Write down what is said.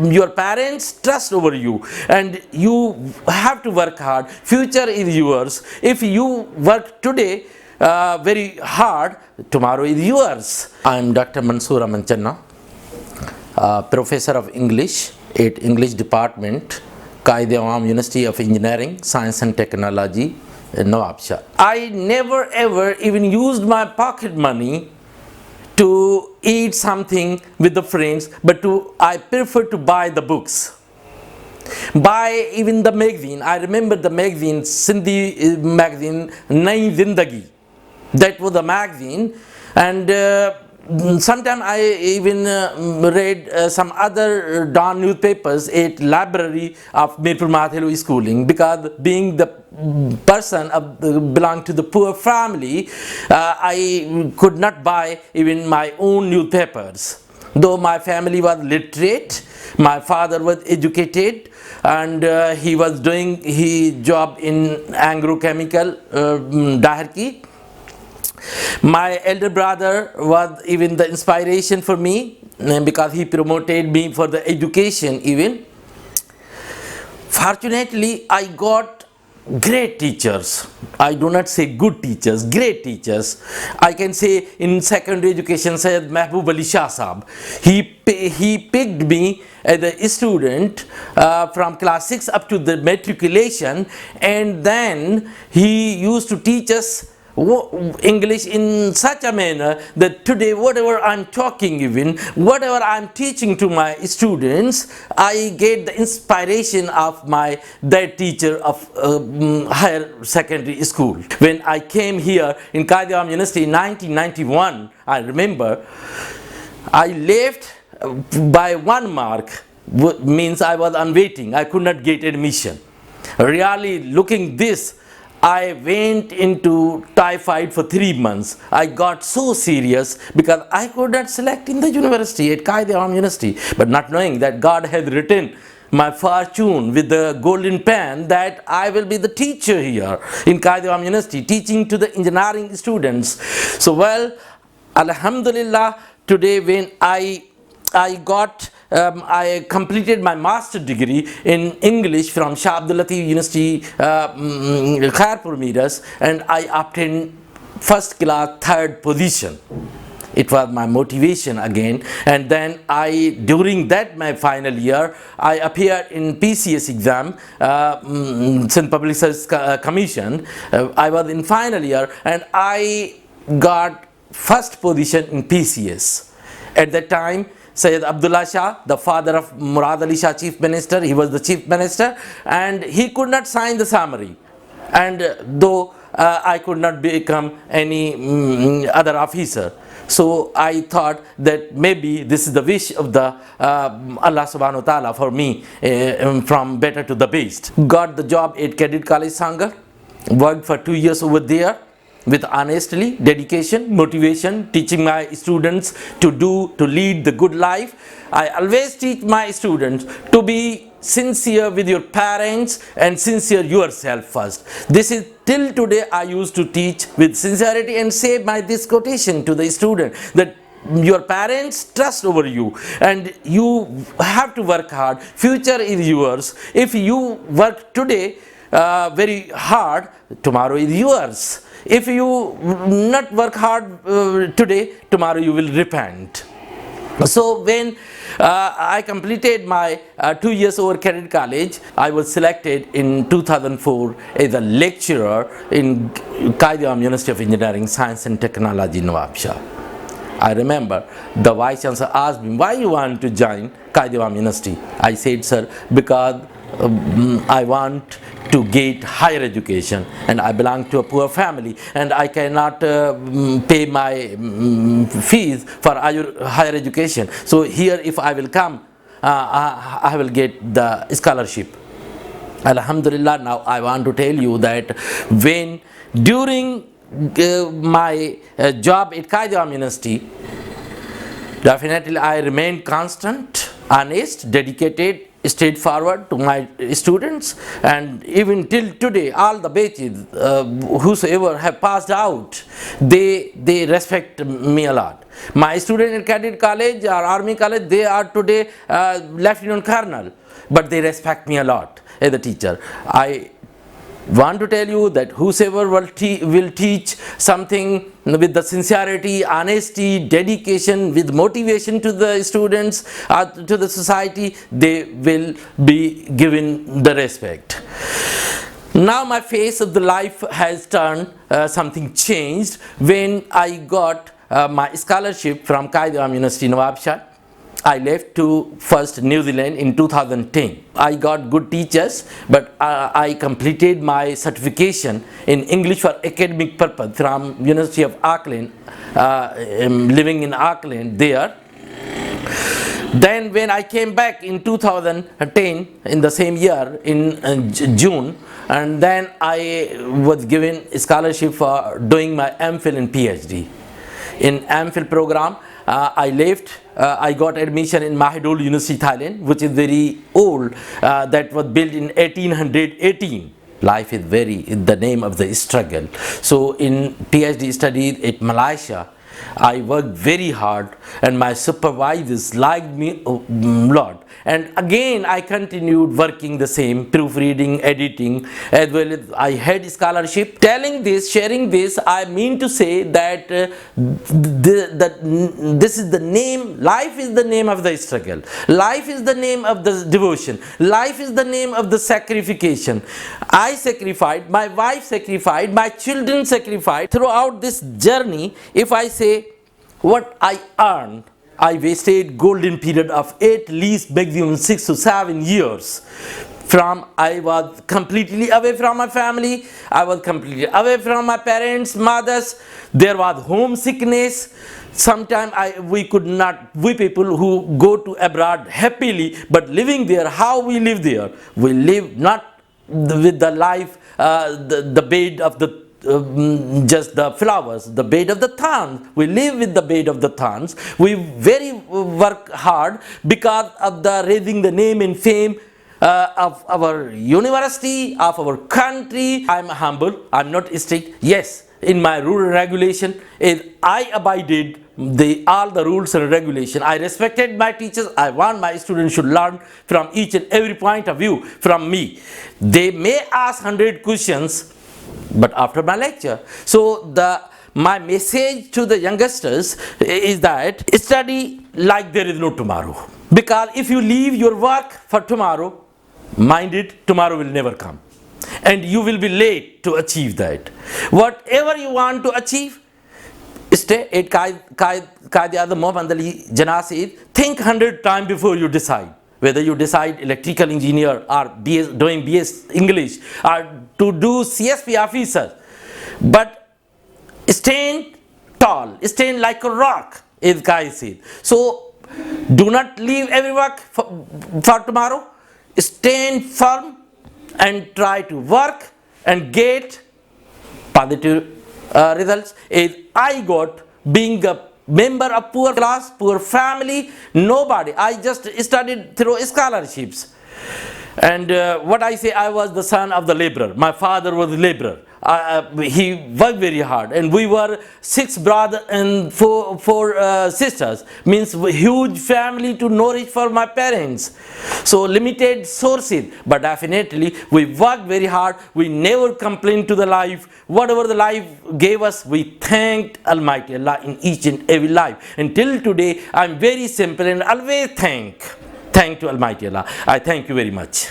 your parents trust over you, and you have to work hard. Future is yours. If you work today very hard, tomorrow is yours. I am Dr. Mansoor Aman Channa, Professor of English at English Department, Quaid-e-Awam University of Engineering, Science and Technology, Nawabshah. I never ever even used my pocket money to eat something with the friends, but I prefer to buy the books. Buy even the magazine. I remember the magazine, Sindhi magazine, Nayi Zindagi. That was the magazine, and sometimes I even read some other Dawn newspapers at library of Mirpur Mahathelu schooling, because being the person belong to the poor family, I could not buy even my own newspapers. Though my family was literate, my father was educated, and he was doing his job in agrochemical Daharki. My elder brother was even the inspiration for me, because he promoted me for the education even. Fortunately, I got great teachers. I do not say good teachers, great teachers. I can say in secondary education, Syed Mehboob Ali Shah Sahab. He picked me as a student from class 6 up to the matriculation, and then he used to teach us English in such a manner that today whatever I'm talking, even whatever I'm teaching to my students, I get the inspiration of that teacher of higher secondary school. When I came here in Quaid-e-Awam University in 1991, I remember I left by 1 mark, means I was on waiting. I could not get admission. Really looking this, I went into typhoid for 3 months. I got so serious because I could not select in the university at Quaid-e-Awam University, but not knowing that God had written my fortune with the golden pen that I will be the teacher here in Quaid-e-Awam University, teaching to the engineering students. So well, Alhamdulillah, today when I completed my master's degree in English from Shah Abdul Latif University, Khairpur Miras, and I obtained first class 3rd position. It was my motivation again, and then during that my final year, I appeared in PCS exam, Sindh Public Service Commission. I was in final year, and I got first position in PCS. At that time, Syed Abdullah Shah, the father of Murad Ali Shah, Chief Minister, he was the Chief Minister, and he could not sign the summary. And though I could not become any other officer, so I thought that maybe this is the wish of the Allah Subhanahu wa Ta'ala for me, from better to the best. Got the job at Cadet College Sangar, worked for 2 years over there, with honestly, dedication, motivation, teaching my students to lead the good life. I always teach my students to be sincere with your parents and sincere yourself first. This is till today I used to teach with sincerity, and say this quotation to the student that your parents trust over you, and you have to work hard. Future is yours. If you work today very hard, tomorrow is yours. If you not work hard today, tomorrow you will repent. So when I completed my 2 years over Cadet College, I was selected in 2004 as a lecturer in Quaid-e-Awam University of Engineering, Science and Technology, Nawabshah. I remember the Vice Chancellor asked me, why you want to join Quaid-e-Awam University? I said, sir, because I want to get higher education, and I belong to a poor family, and I cannot pay my fees for higher education. So here, if I will come, I will get the scholarship. Alhamdulillah, now I want to tell you that during my job at Quaid-e-Awam University, definitely I remained constant, honest, dedicated straightforward to my students, and even till today all the batches whosoever have passed out, they respect me a lot. My student in cadet college or army college, they are today lieutenant colonel, but they respect me a lot as a teacher. I want to tell you that whosoever will teach something with the sincerity, honesty, dedication, with motivation to the students, to the society, they will be given the respect. Now my face of the life has turned, something changed when I got my scholarship from Quaid-e-Azam University, Nawabshah. I left to first New Zealand in 2010. I got good teachers, but I completed my certification in English for academic purpose from University of Auckland, living in Auckland there. Then when I came back in 2010, in the same year, in June, and then I was given a scholarship for doing my MPhil and PhD. In MPhil program, I left, I got admission in Mahidol University, Thailand, which is very old, that was built in 1818. Life is the name of the struggle. So in PhD studies at Malaysia, I worked very hard, and my supervisors liked me a lot. And again I continued working the same, proofreading, editing, as well as I had scholarship. Telling this, sharing this, I mean to say that this is the name, life is the name of the struggle. Life is the name of the devotion. Life is the name of the sacrification. I sacrificed, my wife sacrificed, my children sacrificed. Throughout this journey, if I say what I earned, I wasted golden period of at least maximum 6 to 7 years. I was completely away from my family, I was completely away from my parents, mothers. There was homesickness. Sometimes we could not, we people who go to abroad happily, but living there, how we live there? We live not with the life, the bed of the just the flowers, the bed of the thorns. We live with the bed of the thorns. We very work hard because of the raising the name and fame of our university, of our country. I'm humble, I'm not strict. Yes, in my rule and regulation, I abided all the rules and regulation. I respected my teachers. I want my students should learn from each and every point of view from me. They may ask 100 questions, but after my lecture. So my message to the youngsters is that study like there is no tomorrow. Because if you leave your work for tomorrow, mind it, tomorrow will never come. And you will be late to achieve that. Whatever you want to achieve, stay at Quaid-e-Azam Muhammad Ali Jinnah said, think 100 times before you decide. Whether you decide electrical engineer or doing BS English or to do CSP officer, but stand tall, stand like a rock, as Guy said. So do not leave every work for tomorrow. Stand firm and try to work and get positive results. As I got, being a member of poor class, poor family, nobody. I just studied through scholarships. And what I say, I was the son of the laborer. My father was a laborer. He worked very hard, and we were 6 brothers and 4 sisters. Means huge family to nourish for my parents. So limited sources, but definitely we worked very hard. We never complained to the life. Whatever the life gave us, we thanked Almighty Allah in each and every life. Until today, I'm very simple and always thank to Almighty Allah. I thank you very much.